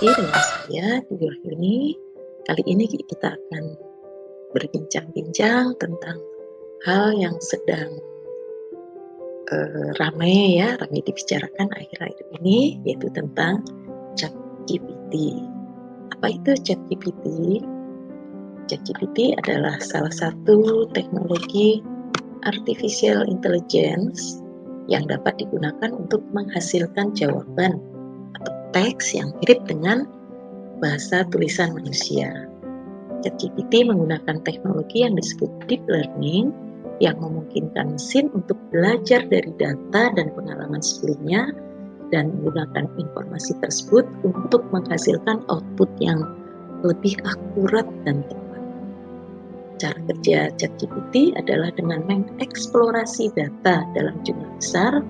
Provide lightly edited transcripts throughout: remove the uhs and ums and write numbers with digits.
lagi dengan saya di ini. Kali ini kita akan berbincang-bincang tentang hal yang sedang ramai dibicarakan akhir-akhir ini, yaitu tentang ChatGPT. Apa itu ChatGPT? ChatGPT adalah salah satu teknologi artificial intelligence yang dapat digunakan untuk menghasilkan jawaban atau teks yang mirip dengan bahasa tulisan manusia. ChatGPT menggunakan teknologi yang disebut deep learning yang memungkinkan mesin untuk belajar dari data dan pengalaman sebelumnya dan menggunakan informasi tersebut untuk menghasilkan output yang lebih akurat dan tepat. Cara kerja ChatGPT adalah dengan mengeksplorasi data dalam jumlah besar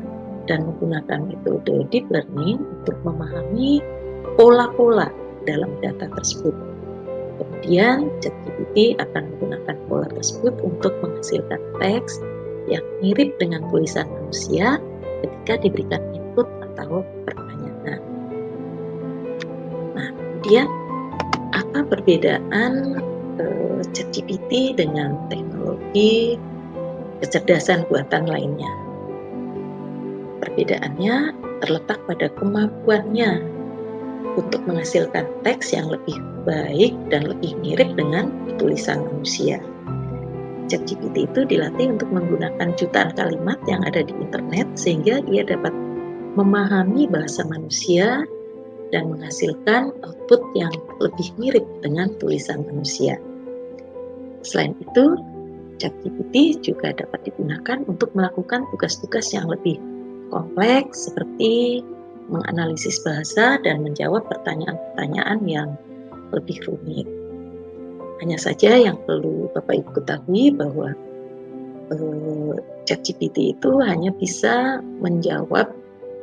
dan menggunakan metode deep learning untuk memahami pola-pola dalam data tersebut. Kemudian ChatGPT akan menggunakan pola tersebut untuk menghasilkan teks yang mirip dengan tulisan manusia ketika diberikan input atau pertanyaan. Nah, kemudian apa perbedaan ChatGPT dengan teknologi kecerdasan buatan lainnya? Perbedaannya terletak pada kemampuannya untuk menghasilkan teks yang lebih baik dan lebih mirip dengan tulisan manusia. ChatGPT itu dilatih untuk menggunakan jutaan kalimat yang ada di internet sehingga ia dapat memahami bahasa manusia dan menghasilkan output yang lebih mirip dengan tulisan manusia. Selain itu, ChatGPT juga dapat digunakan untuk melakukan tugas-tugas yang lebih kompleks seperti menganalisis bahasa dan menjawab pertanyaan-pertanyaan yang lebih rumit. Hanya saja yang perlu Bapak Ibu ketahui bahwa ChatGPT itu hanya bisa menjawab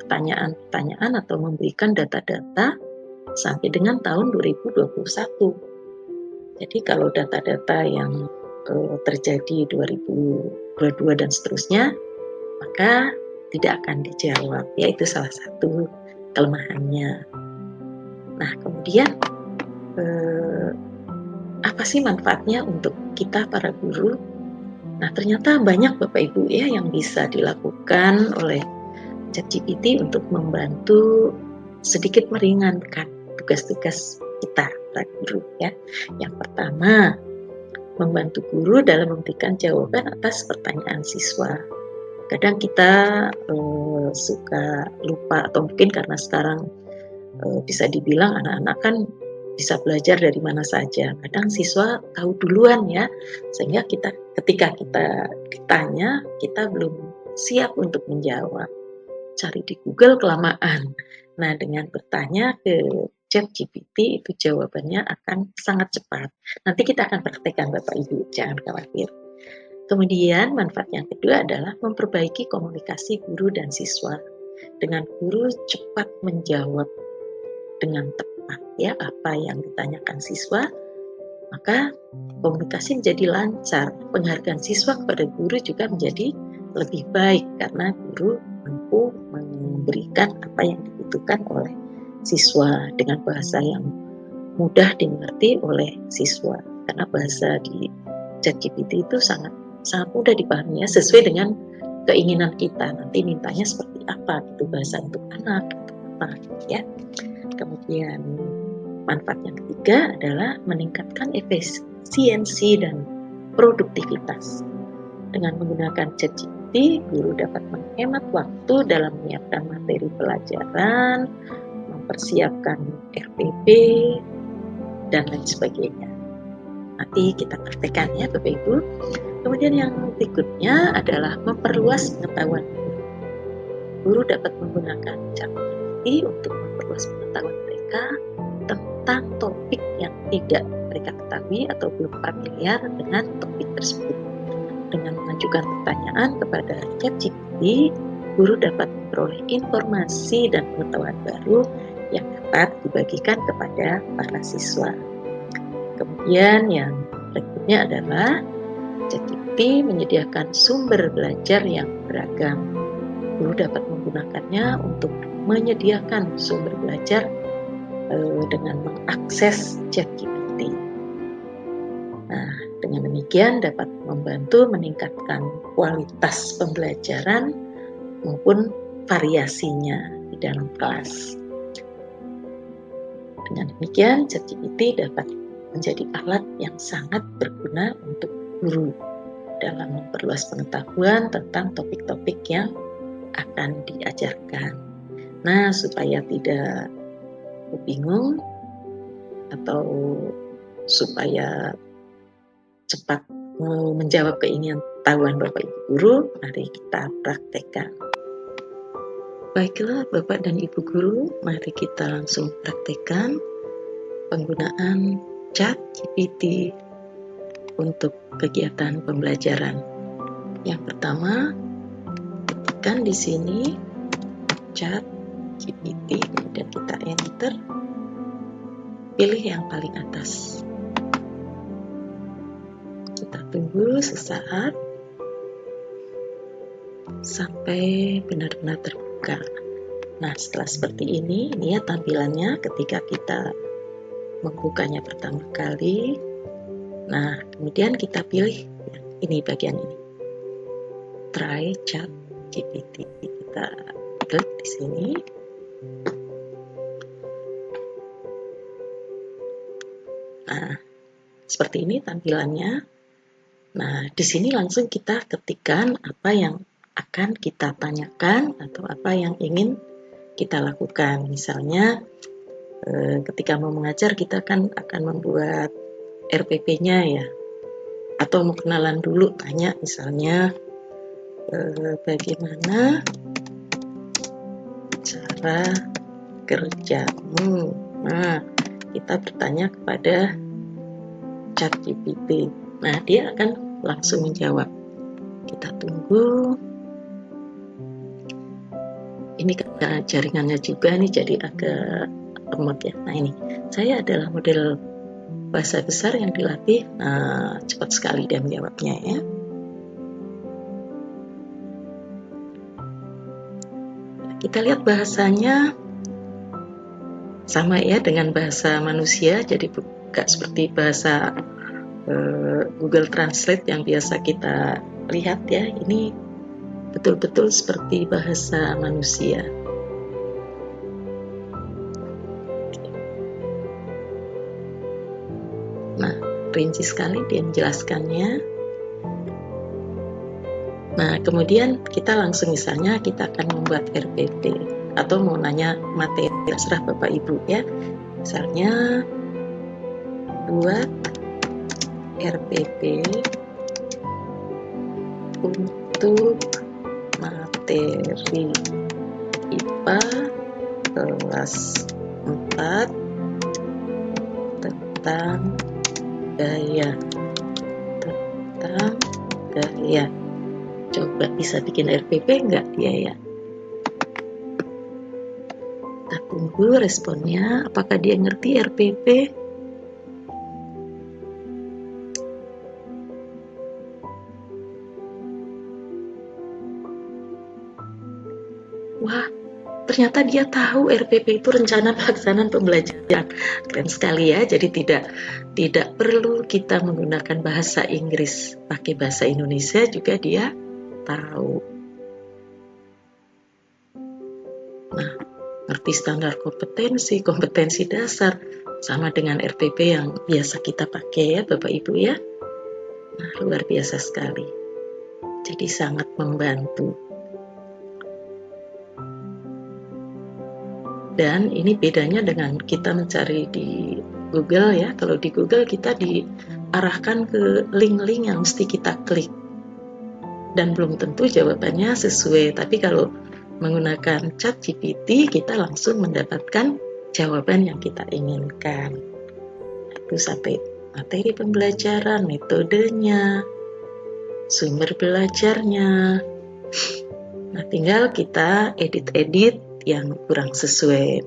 pertanyaan-pertanyaan atau memberikan data-data sampai dengan tahun 2021. Jadi kalau data-data yang terjadi 2022 dan seterusnya, maka tidak akan dijawab, yaitu salah satu kelemahannya. Nah, kemudian apa sih manfaatnya untuk kita para guru? Nah, ternyata banyak Bapak Ibu ya yang bisa dilakukan oleh ChatGPT untuk membantu sedikit meringankan tugas-tugas kita para guru ya. Yang pertama, membantu guru dalam memberikan jawaban atas pertanyaan siswa. Kadang kita suka lupa atau mungkin karena sekarang bisa dibilang anak-anak kan bisa belajar dari mana saja. Kadang siswa tahu duluan ya, sehingga ketika kita ditanya kita belum siap untuk menjawab. Cari di Google kelamaan. Nah, dengan bertanya ke ChatGPT itu jawabannya akan sangat cepat. Nanti kita akan praktekkan Bapak Ibu, jangan khawatir. Kemudian manfaat yang kedua adalah memperbaiki komunikasi guru dan siswa. Dengan guru cepat menjawab dengan tepat ya apa yang ditanyakan siswa, maka komunikasi menjadi lancar. Penghargaan siswa kepada guru juga menjadi lebih baik karena guru mampu memberikan apa yang dibutuhkan oleh siswa dengan bahasa yang mudah dimengerti oleh siswa. Karena bahasa di ChatGPT itu sangat mudah dipahami ya, sesuai dengan keinginan kita. Nanti mintanya seperti apa gitu, bahasa untuk anak atau apa ya. Kemudian manfaat yang ketiga adalah meningkatkan efisiensi dan produktivitas. Dengan menggunakan ChatGPT, guru dapat menghemat waktu dalam menyiapkan materi pelajaran, mempersiapkan RPP, dan lain sebagainya. Nanti kita praktekkan ya Bapak Ibu. Kemudian yang berikutnya adalah memperluas pengetahuan guru. Guru dapat menggunakan ChatGPT untuk memperluas pengetahuan mereka tentang topik yang tidak mereka ketahui atau belum familiar dengan topik tersebut. Dengan mengajukan pertanyaan kepada ChatGPT, guru dapat memperoleh informasi dan pengetahuan baru yang dapat dibagikan kepada para siswa. Kemudian yang berikutnya adalah ChatGPT menyediakan sumber belajar yang beragam. Guru dapat menggunakannya untuk menyediakan sumber belajar dengan mengakses ChatGPT. Nah, dengan demikian dapat membantu meningkatkan kualitas pembelajaran maupun variasinya di dalam kelas. Dengan demikian, ChatGPT dapat menjadi alat yang sangat berguna untuk guru dalam memperluas pengetahuan tentang topik-topik yang akan diajarkan. Nah, supaya tidak bingung atau supaya cepat menjawab keinginan tahuan Bapak Ibu guru, mari kita praktekkan. Baiklah Bapak dan Ibu guru, mari kita langsung praktekkan penggunaan ChatGPT untuk kegiatan pembelajaran. Yang pertama, ketikkan di sini ChatGPT, kemudian kita enter, pilih yang paling atas. Kita tunggu sesaat sampai benar-benar terbuka. Nah, setelah seperti ini ya tampilannya ketika kita membukanya pertama kali. Nah, kemudian kita pilih ini bagian ini. Try ChatGPT. Kita klik di sini. Nah, seperti ini tampilannya. Nah, di sini langsung kita ketikkan apa yang akan kita tanyakan atau apa yang ingin kita lakukan. Misalnya, ketika mau mengajar kita kan akan membuat RPP-nya ya, atau mau kenalan dulu, tanya misalnya bagaimana cara kerjamu. Nah, kita bertanya kepada ChatGPT. Nah, dia akan langsung menjawab. Kita tunggu. Ini jaringannya juga nih jadi agak lemot ya. Nah, ini saya adalah model bahasa besar yang dilatih. Nah, cepat sekali dia menjawabnya ya. Kita lihat bahasanya sama ya dengan bahasa manusia, jadi bukan seperti bahasa Google Translate yang biasa kita lihat ya. Ini betul-betul seperti bahasa manusia. Nah, rinci sekali dia menjelaskannya. Nah, kemudian kita langsung misalnya kita akan membuat RPP atau mau nanya materi, terserah Bapak Ibu ya. Misalnya buat RPP untuk materi IPA kelas 4 tentang gaya. Coba bisa bikin RPP enggak dia ya? Kita tunggu responnya, apakah dia ngerti RPP? Wah, ternyata dia tahu RPP itu rencana pelaksanaan pembelajaran. Keren sekali ya, jadi tidak perlu kita menggunakan bahasa Inggris, pakai bahasa Indonesia juga dia tahu. Nah, ngerti standar kompetensi dasar, sama dengan RPP yang biasa kita pakai ya Bapak Ibu ya. Nah, luar biasa sekali. Jadi sangat membantu. Dan ini bedanya dengan kita mencari di Google ya. Kalau di Google kita diarahkan ke link-link yang mesti kita klik. Dan belum tentu jawabannya sesuai. Tapi kalau menggunakan ChatGPT, kita langsung mendapatkan jawaban yang kita inginkan. Itu sampai materi pembelajaran, metodenya, sumber belajarnya. Nah, tinggal kita edit-edit yang kurang sesuai.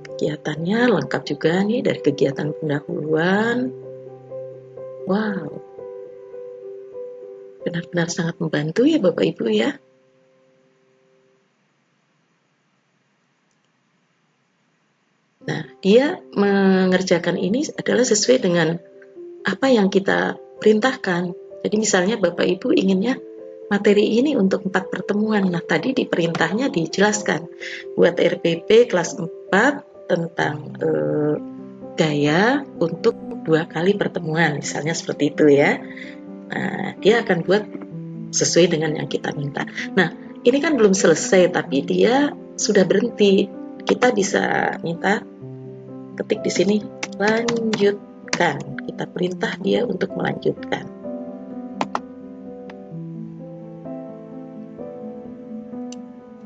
Kegiatannya lengkap juga nih dari kegiatan pendahuluan. Wow, benar-benar sangat membantu ya Bapak Ibu ya. dia mengerjakan ini adalah sesuai dengan apa yang kita perintahkan. Jadi misalnya Bapak Ibu inginnya materi ini untuk 4 pertemuan. Nah, tadi di perintahnya dijelaskan buat RPP kelas 4 tentang gaya untuk 2 kali pertemuan, misalnya seperti itu ya. Nah, dia akan buat sesuai dengan yang kita minta. Nah, ini kan belum selesai, tapi dia sudah berhenti. Kita bisa minta ketik di sini, lanjutkan. Kita perintah dia untuk melanjutkan.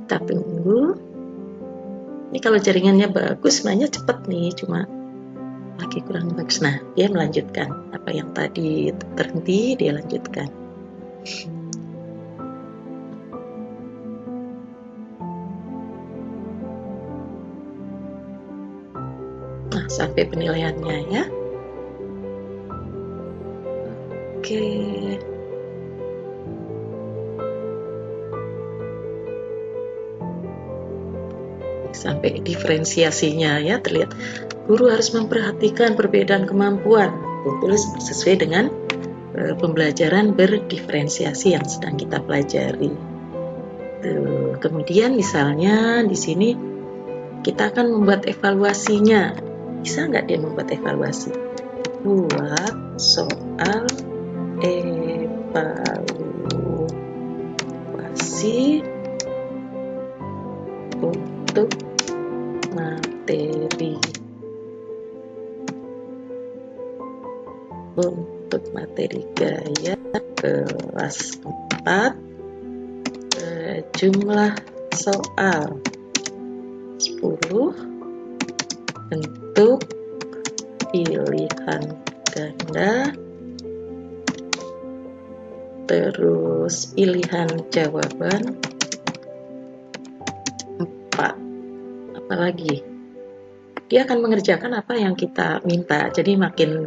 Kita tunggu. Ini kalau jaringannya bagus, mainnya cepat nih, cuma lagi kurang bagus. Nah, dia melanjutkan. Apa yang tadi terhenti, dia lanjutkan. Nah, sampai penilaiannya ya. Oke. Sampai diferensiasinya ya, terlihat guru harus memperhatikan perbedaan kemampuan, tulis sesuai dengan pembelajaran berdiferensiasi yang sedang kita pelajari. Tuh. Kemudian misalnya di sini kita akan membuat evaluasinya. Bisa nggak dia membuat evaluasi? Buat soal evaluasi untuk materi gaya kelas 4, jumlah soal 10, bentuk pilihan ganda, terus pilihan jawaban 4. Apalagi dia akan mengerjakan apa yang kita minta, jadi makin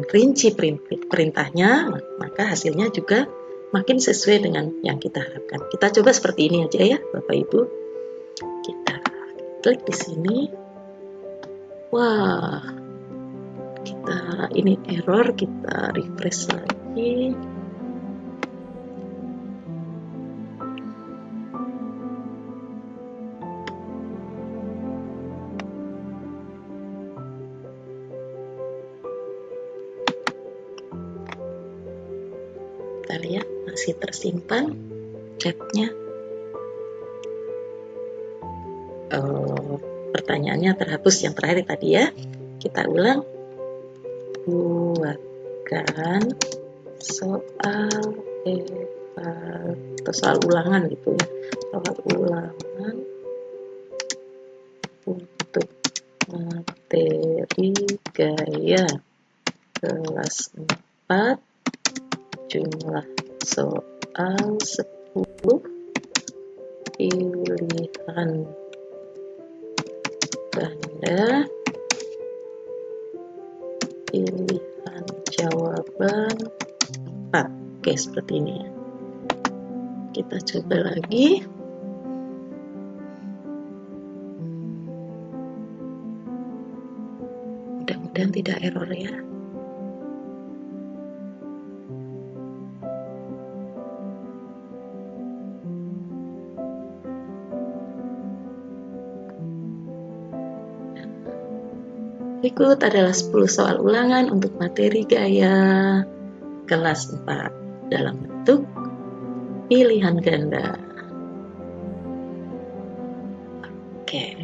rinci perintahnya, maka hasilnya juga makin sesuai dengan yang kita harapkan. Kita coba seperti ini aja ya Bapak Ibu. Kita klik di sini. Wah, ini error, kita refresh lagi. Kita lihat masih tersimpan chatnya. Pertanyaannya terhapus yang terakhir tadi ya. Kita ulang. Buatkan soal atau soal ulangan gitu ya. Soal ulangan untuk materi gaya kelas 4, jumlah soal 10, pilihan ganda, pilihan jawaban 4. Oke, seperti ini ya. Kita coba lagi. Mudah-mudahan tidak error ya. Berikut adalah 10 soal ulangan untuk materi gaya kelas 4 dalam bentuk pilihan ganda. Oke.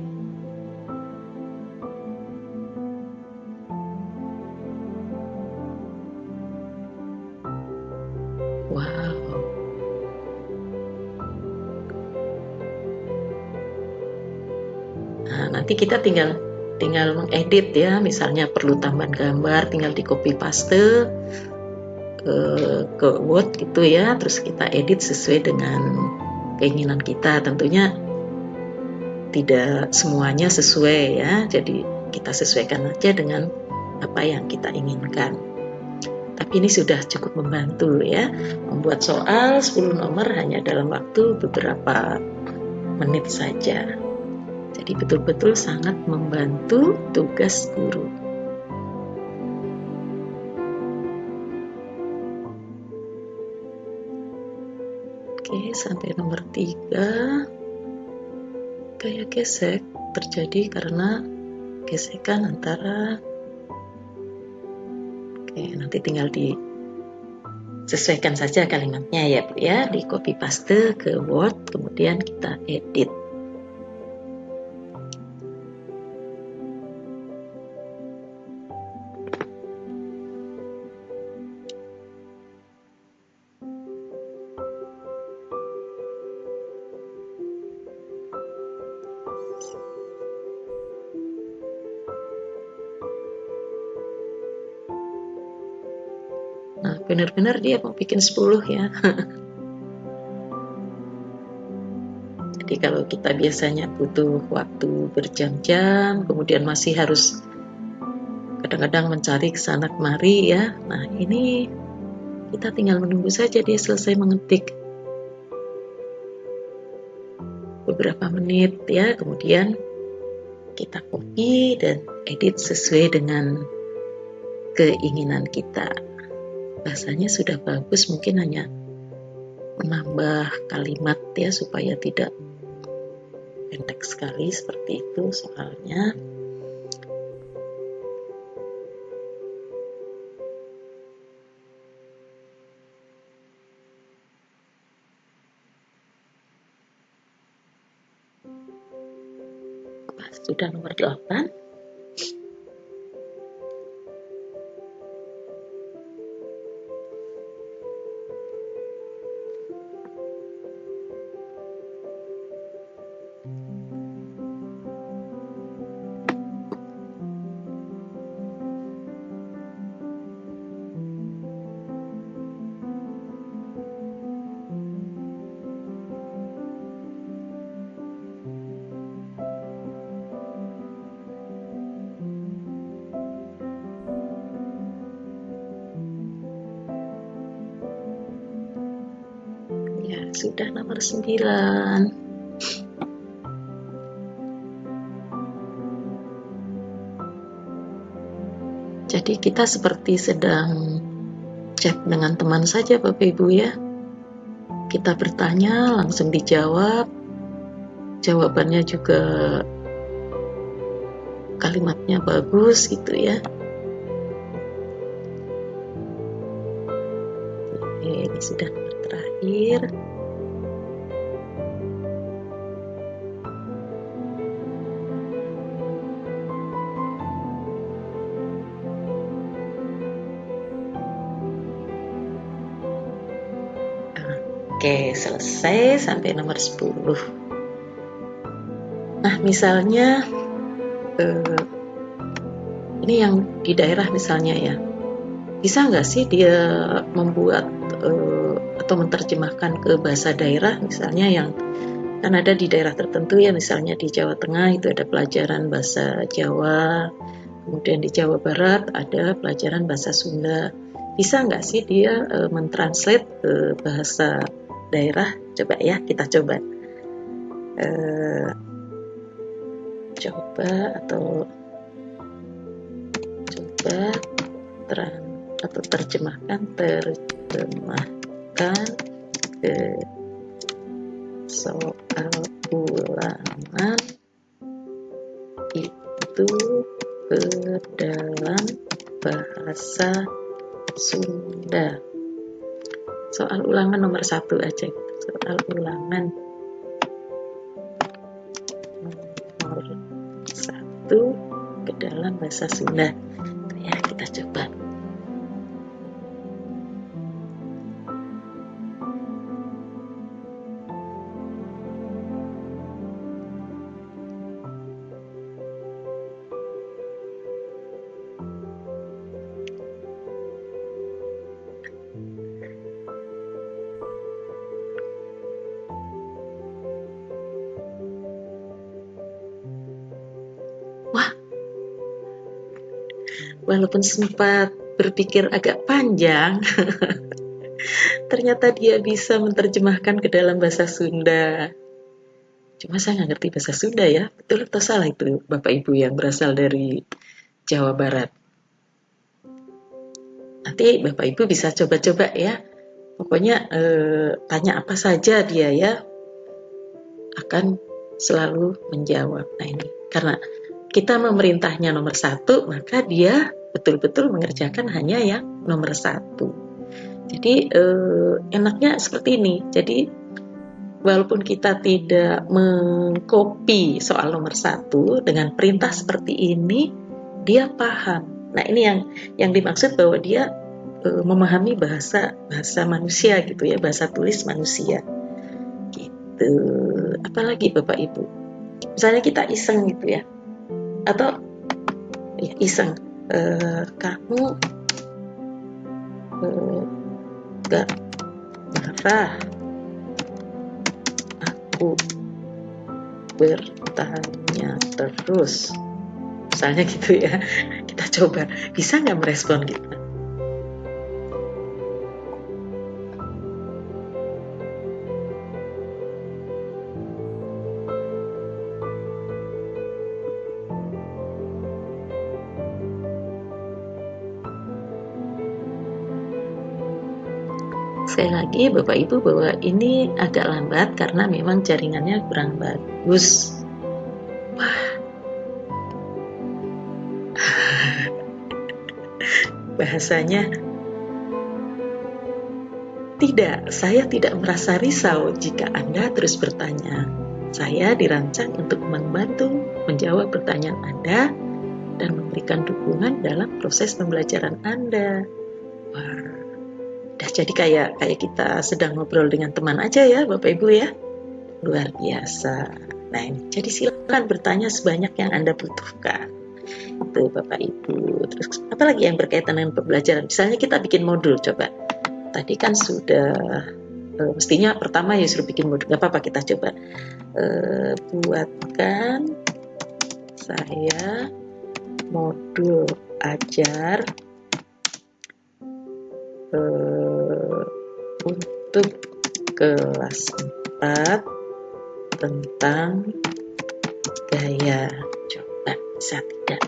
Wow. Nah, nanti kita tinggal mengedit ya, misalnya perlu tambahan gambar, tinggal di copy paste ke Word gitu ya, terus kita edit sesuai dengan keinginan kita. Tentunya tidak semuanya sesuai ya, jadi kita sesuaikan aja dengan apa yang kita inginkan. Tapi ini sudah cukup membantu ya, membuat soal 10 nomor hanya dalam waktu beberapa menit saja. Jadi Jadi betul-betul sangat membantu tugas guru. Oke, sampai nomor 3. Gaya gesek terjadi karena gesekan antara, nanti tinggal disesuaikan saja kalimatnya ya Bu ya, di copy paste ke Word, kemudian kita edit. Nah, benar-benar dia mau bikin 10 ya. Jadi kalau kita biasanya butuh waktu berjam-jam, kemudian masih harus kadang-kadang mencari kesana kemari ya. Nah, ini kita tinggal menunggu saja dia selesai mengetik. Beberapa menit ya, kemudian kita copy dan edit sesuai dengan keinginan kita. Bahasanya sudah bagus, mungkin hanya menambah kalimat ya supaya tidak pendek sekali seperti itu soalnya. Sudah nomor 8. Ya, sudah nomor 9. Jadi kita seperti sedang chat dengan teman saja Bapak Ibu ya. Kita bertanya langsung dijawab. Jawabannya juga kalimatnya bagus gitu ya. Oke, ini sudah nomor terakhir. Oke, selesai sampai nomor 10. Nah, misalnya ini yang di daerah misalnya ya. Bisa nggak sih dia membuat atau menerjemahkan ke bahasa daerah, misalnya yang kan ada di daerah tertentu ya, misalnya di Jawa Tengah itu ada pelajaran bahasa Jawa, kemudian di Jawa Barat ada pelajaran bahasa Sunda. Bisa nggak sih dia mentranslate ke bahasa daerah? Coba ya, kita coba. Terjemahkan ke soal ulangan itu ke dalam bahasa Sunda. Soal ulangan nomor 1 aja. Soal ulangan nomor 1 ke dalam bahasa Sunda. Ya, kita coba. Walaupun sempat berpikir agak panjang, ternyata dia bisa menerjemahkan ke dalam bahasa Sunda. Cuma saya nggak ngerti bahasa Sunda ya, betul atau salah itu Bapak Ibu yang berasal dari Jawa Barat. Nanti Bapak Ibu bisa coba-coba ya. Pokoknya tanya apa saja dia ya, akan selalu menjawab. Nah ini, karena kita memerintahnya nomor 1, maka dia betul-betul mengerjakan hanya yang nomor 1. Jadi enaknya seperti ini. Jadi walaupun kita tidak mengcopy soal nomor 1 dengan perintah seperti ini, dia paham. Nah ini yang dimaksud bahwa dia memahami bahasa manusia gitu ya, bahasa tulis manusia gitu. Apalagi Bapak Ibu, misalnya kita iseng gitu ya, atau ya iseng, kamu gak marah, aku bertanya terus, misalnya gitu ya. Kita coba, bisa nggak merespon kita? Sekali lagi Bapak Ibu bahwa ini agak lambat karena memang jaringannya kurang bagus. Wah, bahasanya tidak, saya tidak merasa risau jika Anda terus bertanya. Saya dirancang untuk membantu menjawab pertanyaan Anda dan memberikan dukungan dalam proses pembelajaran Anda. Wah, udah jadi kayak kita sedang ngobrol dengan teman aja ya Bapak Ibu ya. Luar biasa. Nah ini, jadi silakan bertanya sebanyak yang Anda butuhkan. Itu Bapak Ibu. Terus apalagi yang berkaitan dengan pembelajaran? Misalnya kita bikin modul, coba. Tadi kan sudah mestinya pertama ya suruh bikin modul. Gak apa-apa, kita coba buatkan saya modul ajar untuk kelas 4 tentang gaya. Coba bisa tidak?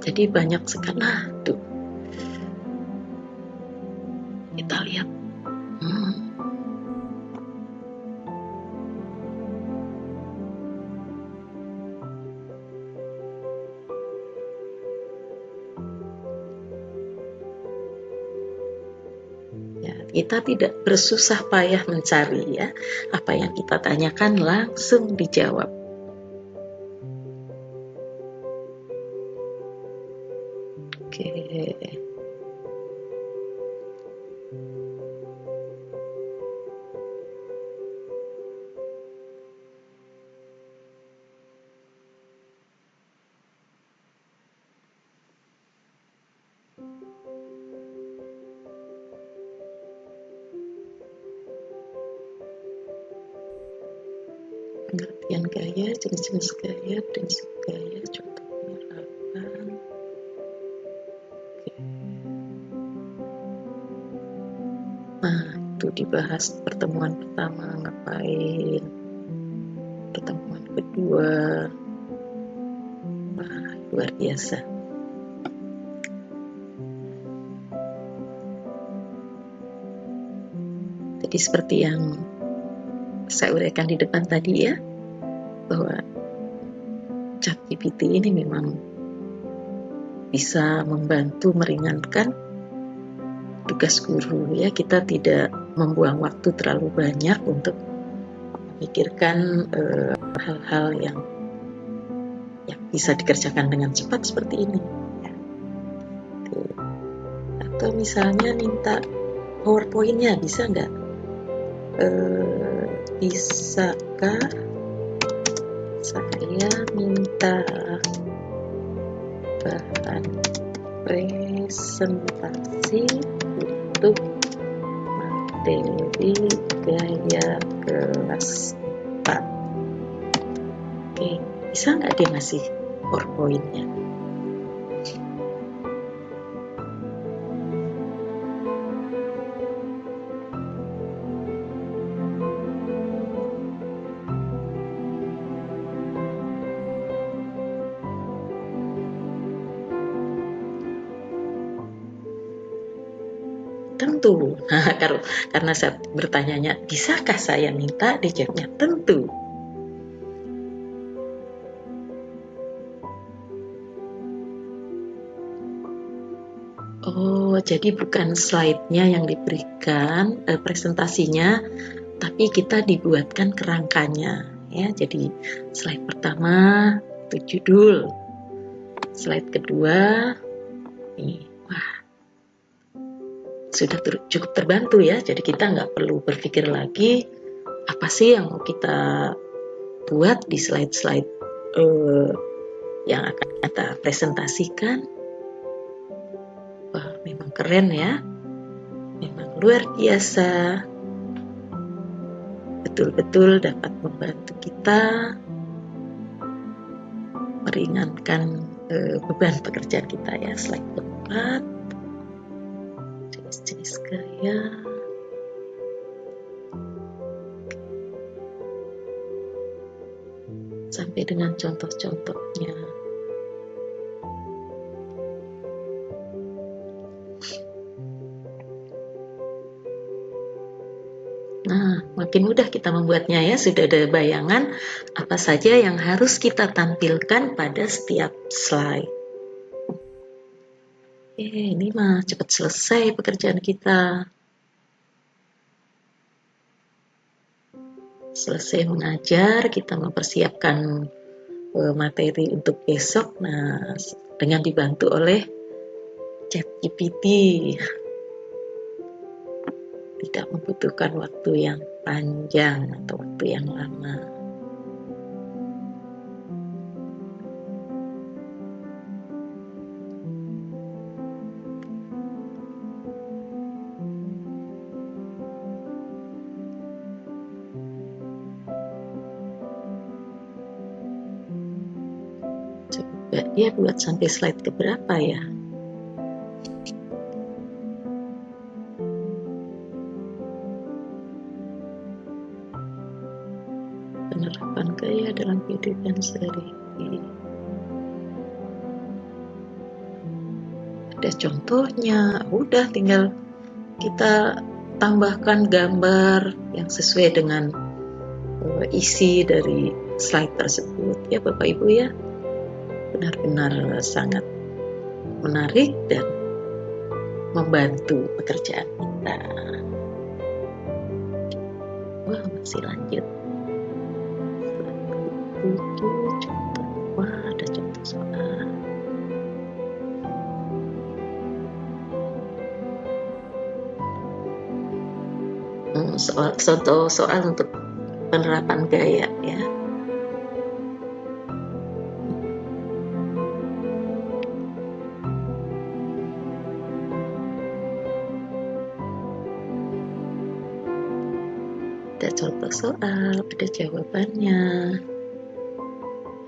Jadi banyak sekali. Nah, tuh. Kita lihat. Kita tidak bersusah payah mencari ya. Apa yang kita tanyakan langsung dijawab. Oke. Pengertian gaya, jenis-jenis gaya, prinsip gaya, contoh penerapan. Nah, itu dibahas pertemuan pertama ngapain, pertemuan kedua. Wah, luar biasa. Jadi seperti yang saya uraikan di depan tadi ya, bahwa ChatGPT ini memang bisa membantu meringankan tugas guru ya. Kita tidak membuang waktu terlalu banyak untuk memikirkan hal-hal yang bisa dikerjakan dengan cepat seperti ini ya. Atau misalnya minta PowerPoint-nya, bisa nggak? Bisakah saya minta bahan presentasi untuk materi gaya kelas 4? Oke, bisa nggak dia ngasih PowerPoint-nya? tentu. Nah, karena saya bertanyanya, bisakah saya minta? Dijawabnya tentu. Oh, jadi bukan slide-nya yang diberikan, presentasinya, tapi kita dibuatkan kerangkanya. Ya, jadi slide pertama itu judul, slide kedua, ini, wah, sudah cukup terbantu ya. Jadi kita nggak perlu berpikir lagi apa sih yang mau kita buat di slide-slide yang akan kita presentasikan. Wah, memang keren ya, memang luar biasa, betul-betul dapat membantu kita meringankan beban pekerjaan kita ya. Slide keempat, jenis-jenis gaya, sampai dengan contoh-contohnya. Nah, makin mudah kita membuatnya ya, sudah ada bayangan apa saja yang harus kita tampilkan pada setiap slide. Ini mah cepat selesai pekerjaan kita. Selesai mengajar, kita mempersiapkan materi untuk besok. Nah, dengan dibantu oleh ChatGPT. Tidak membutuhkan waktu yang panjang atau waktu yang lama. Coba dia buat sampai slide keberapa ya? Penerapan gaya dalam kehidupan sehari-hari. Ada contohnya, udah tinggal kita tambahkan gambar yang sesuai dengan isi dari slide tersebut ya Bapak Ibu ya. Benar-benar sangat menarik dan membantu pekerjaan kita. Wah, masih lanjut. Itu contoh. Wah, ada contoh soal. Soal untuk penerapan gaya ya. Ada contoh soal, ada jawabannya,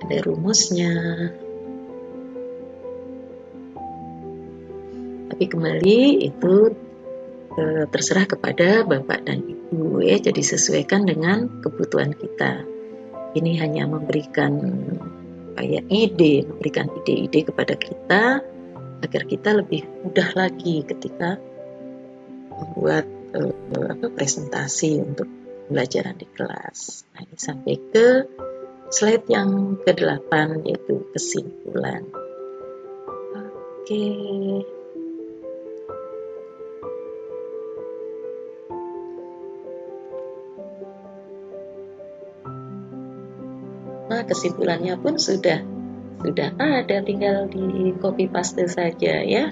ada rumusnya. Tapi kembali itu terserah kepada Bapak dan Ibu ya, jadi sesuaikan dengan kebutuhan kita. Ini hanya memberikan kayak ide, memberikan ide-ide kepada kita agar kita lebih mudah lagi ketika membuat presentasi untuk pembelajaran di kelas. Nah, ini sampai ke slide yang ke-8 yaitu kesimpulan. Oke. Nah, kesimpulannya pun sudah ada, tinggal di copy paste saja ya.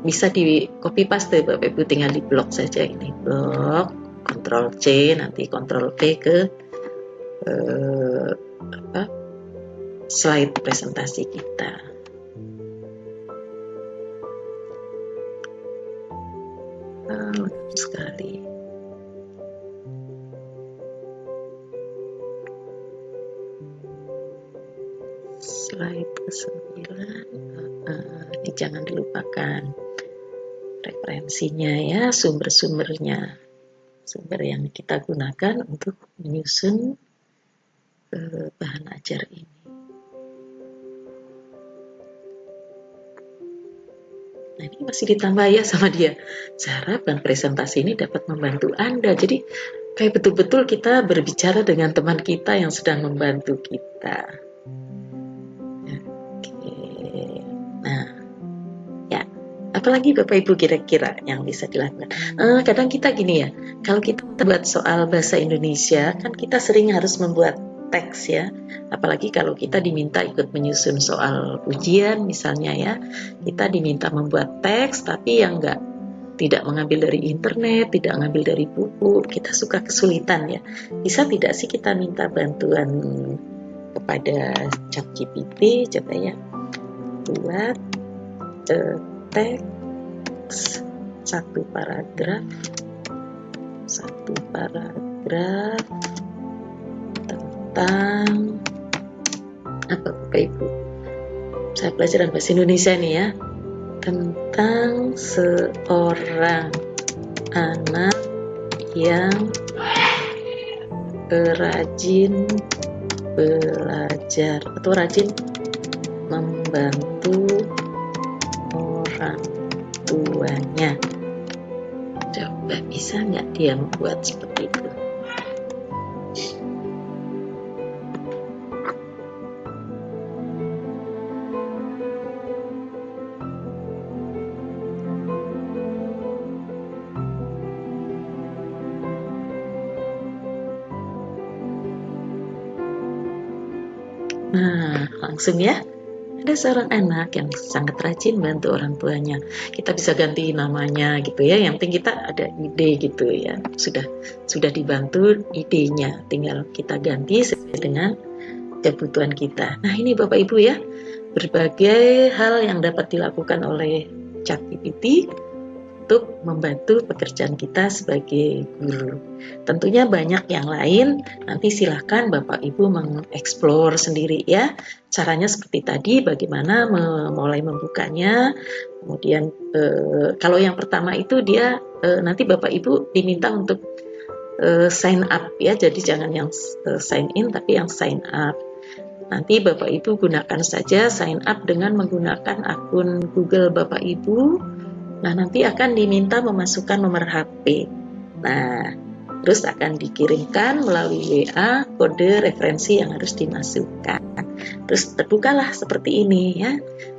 Bisa di copy paste Bapak Ibu, tinggal di blok saja, ini blok, Ctrl C, nanti Ctrl V ke slide presentasi kita. Lengkap sekali. Slide ke-9, ini jangan dilupakan referensinya ya, sumber-sumbernya, sumber yang kita gunakan untuk menyusun bahan ajar ini. Nah, ini masih ditambah ya sama dia. Saya harapkan presentasi ini dapat membantu Anda. Jadi kayak betul-betul kita berbicara dengan teman kita yang sedang membantu kita. Oke. Nah, ya. Apalagi Bapak Ibu kira-kira yang bisa dilakukan? Kadang kita gini ya, kalau kita buat soal bahasa Indonesia, kan kita sering harus membuat teks ya. Apalagi kalau kita diminta ikut menyusun soal ujian misalnya ya, kita diminta membuat teks tapi yang tidak mengambil dari internet, tidak mengambil dari buku, kita suka kesulitan ya. Bisa tidak sih kita minta bantuan kepada ChatGPT, coba ya, buat teks satu paragraf tentang apa Bapak Ibu? Saya pelajaran bahasa Indonesia nih ya, tentang seorang anak yang rajin belajar atau rajin membantu orang tuanya. Coba bisa nggak dia membuat seperti itu? Nah, langsung ya. Ada seorang anak yang sangat rajin bantu orang tuanya. Kita bisa ganti namanya gitu ya. Yang penting kita ada ide gitu ya. Sudah dibantu idenya, tinggal kita ganti sesuai dengan kebutuhan kita. Nah, ini Bapak Ibu ya, berbagai hal yang dapat dilakukan oleh ChatGPT untuk membantu pekerjaan kita sebagai guru. Tentunya banyak yang lain, nanti silahkan Bapak Ibu mengeksplor sendiri ya. Caranya seperti tadi, bagaimana mulai membukanya. Kemudian kalau yang pertama itu dia nanti Bapak Ibu diminta untuk sign up ya, jadi jangan yang sign in tapi yang sign up. Nanti Bapak Ibu gunakan saja sign up dengan menggunakan akun Google Bapak Ibu. Nah, nanti akan diminta memasukkan nomor HP. Nah, terus akan dikirimkan melalui WA kode referensi yang harus dimasukkan. Terus terbukalah seperti ini ya.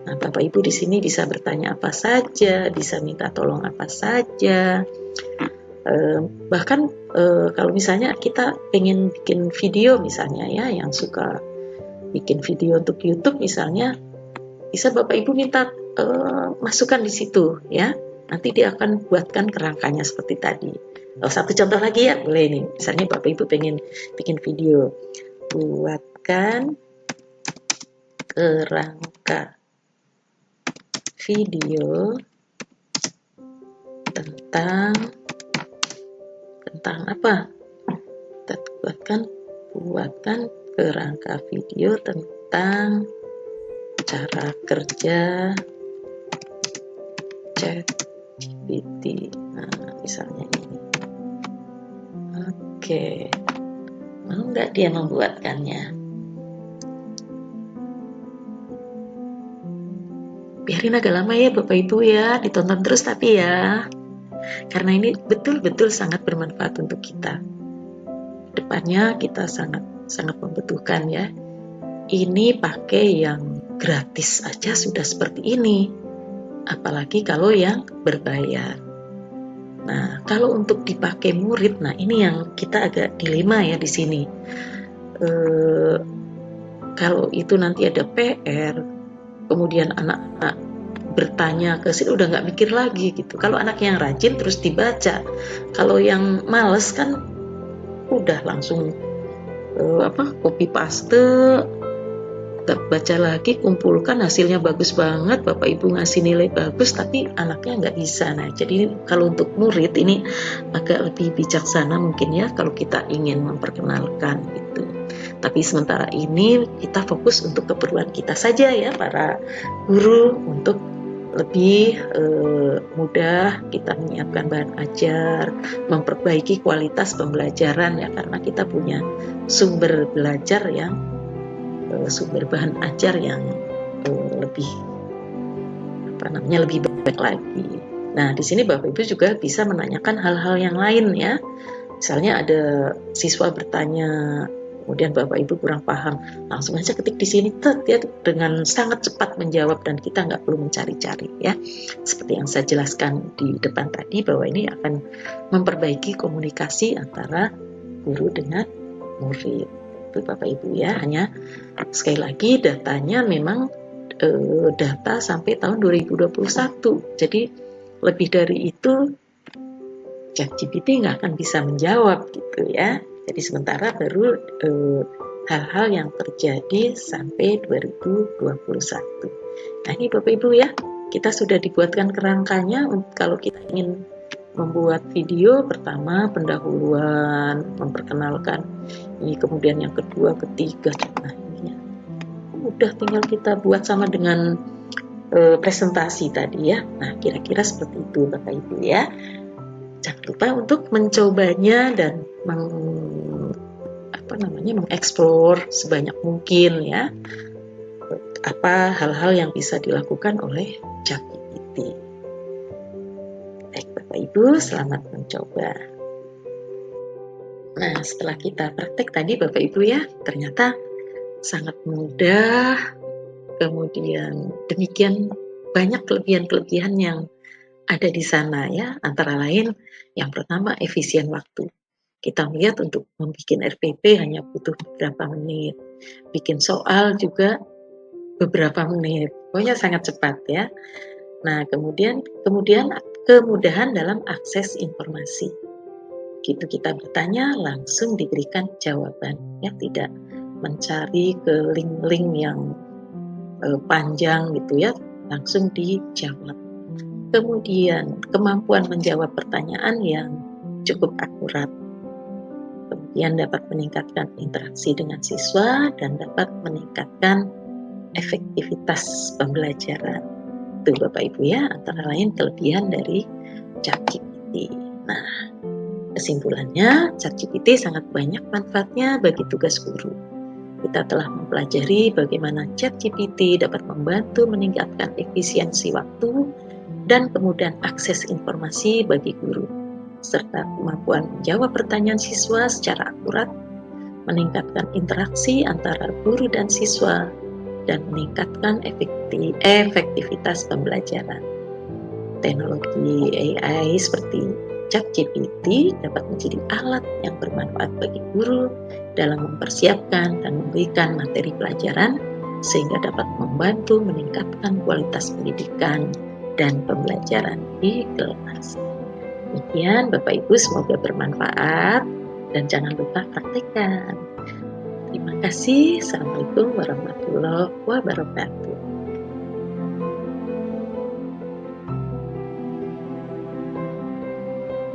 Nah, Bapak Ibu di sini bisa bertanya apa saja, bisa minta tolong apa saja. Bahkan kalau misalnya kita pengen bikin video misalnya ya, yang suka bikin video untuk YouTube misalnya, bisa Bapak Ibu minta masukkan di situ ya, nanti dia akan buatkan kerangkanya seperti tadi. Satu contoh lagi ya, boleh nih, misalnya Bapak Ibu pengen bikin video, buatkan kerangka video tentang apa? Buatkan kerangka video tentang cara kerja ChatGPT. Nah, misalnya ini. Oke. Mau nggak dia membuatkannya? Biarin agak lama ya Bapak Ibu ya, ditonton terus tapi ya. Karena ini betul-betul sangat bermanfaat untuk kita. Depannya kita sangat membutuhkan ya. Ini pakai yang gratis aja sudah seperti ini. Apalagi kalau yang berbayar. Nah, kalau untuk dipakai murid, nah ini yang kita agak dilema ya di sini. Kalau itu nanti ada PR, kemudian anak-anak bertanya ke sini udah nggak mikir lagi gitu. Kalau anak yang rajin terus dibaca, kalau yang males kan udah langsung copy paste, baca lagi, kumpulkan, hasilnya bagus banget, Bapak Ibu ngasih nilai bagus, tapi anaknya nggak bisa. Nah, jadi kalau untuk murid ini agak lebih bijaksana mungkin ya kalau kita ingin memperkenalkan gitu. Tapi sementara ini kita fokus untuk keperluan kita saja ya para guru, untuk lebih mudah kita menyiapkan bahan ajar, memperbaiki kualitas pembelajaran ya, karena kita punya sumber belajar yang sumber bahan ajar yang lebih lebih feedback lagi. Nah, di sini Bapak Ibu juga bisa menanyakan hal-hal yang lain ya. Misalnya ada siswa bertanya, kemudian Bapak Ibu kurang paham, langsung aja ketik di sini, dia dengan sangat cepat menjawab dan kita nggak perlu mencari-cari ya. Seperti yang saya jelaskan di depan tadi, bahwa ini akan memperbaiki komunikasi antara guru dengan murid. Itu Bapak Ibu ya, hanya sekali lagi datanya memang data sampai tahun 2021. Jadi lebih dari itu ChatGPT nggak akan bisa menjawab gitu ya. Jadi sementara baru hal-hal yang terjadi sampai 2021. Nah ini Bapak Ibu ya, kita sudah dibuatkan kerangkanya kalau kita ingin membuat video. Pertama pendahuluan, memperkenalkan ini, kemudian yang kedua, ketiga. Nah ini ya, udah tinggal kita buat sama dengan presentasi tadi ya. Nah kira-kira seperti itu Bapak Ibu ya. Jangan lupa untuk mencobanya dan mengeksplor sebanyak mungkin ya, apa hal-hal yang bisa dilakukan oleh ChatGPT. Baik Bapak Ibu, selamat mencoba. Nah, setelah kita praktek tadi Bapak Ibu ya, ternyata sangat mudah. Kemudian demikian banyak kelebihan-kelebihan yang ada di sana ya. Antara lain yang pertama efisien waktu. Kita melihat untuk membuat RPP hanya butuh beberapa menit. Bikin soal juga beberapa menit. Pokoknya sangat cepat ya. Nah, kemudian kemudahan dalam akses informasi. Begitu kita bertanya langsung diberikan jawaban ya, tidak mencari ke link-link yang panjang gitu ya, langsung dijawab. Kemudian kemampuan menjawab pertanyaan yang cukup akurat. Kemudian dapat meningkatkan interaksi dengan siswa dan dapat meningkatkan efektivitas pembelajaran. Itu Bapak Ibu ya, antara lain kelebihan dari ChatGPT. Nah, kesimpulannya ChatGPT sangat banyak manfaatnya bagi tugas guru. Kita telah mempelajari bagaimana ChatGPT dapat membantu meningkatkan efisiensi waktu dan kemudahan akses informasi bagi guru, serta kemampuan menjawab pertanyaan siswa secara akurat, meningkatkan interaksi antara guru dan siswa, dan meningkatkan efektivitas pembelajaran. Teknologi AI seperti ChatGPT dapat menjadi alat yang bermanfaat bagi guru dalam mempersiapkan dan memberikan materi pelajaran sehingga dapat membantu meningkatkan kualitas pendidikan dan pembelajaran di kelas. Demikian Bapak Ibu, semoga bermanfaat dan jangan lupa praktekkan. Terima kasih. Assalamualaikum warahmatullahi wabarakatuh.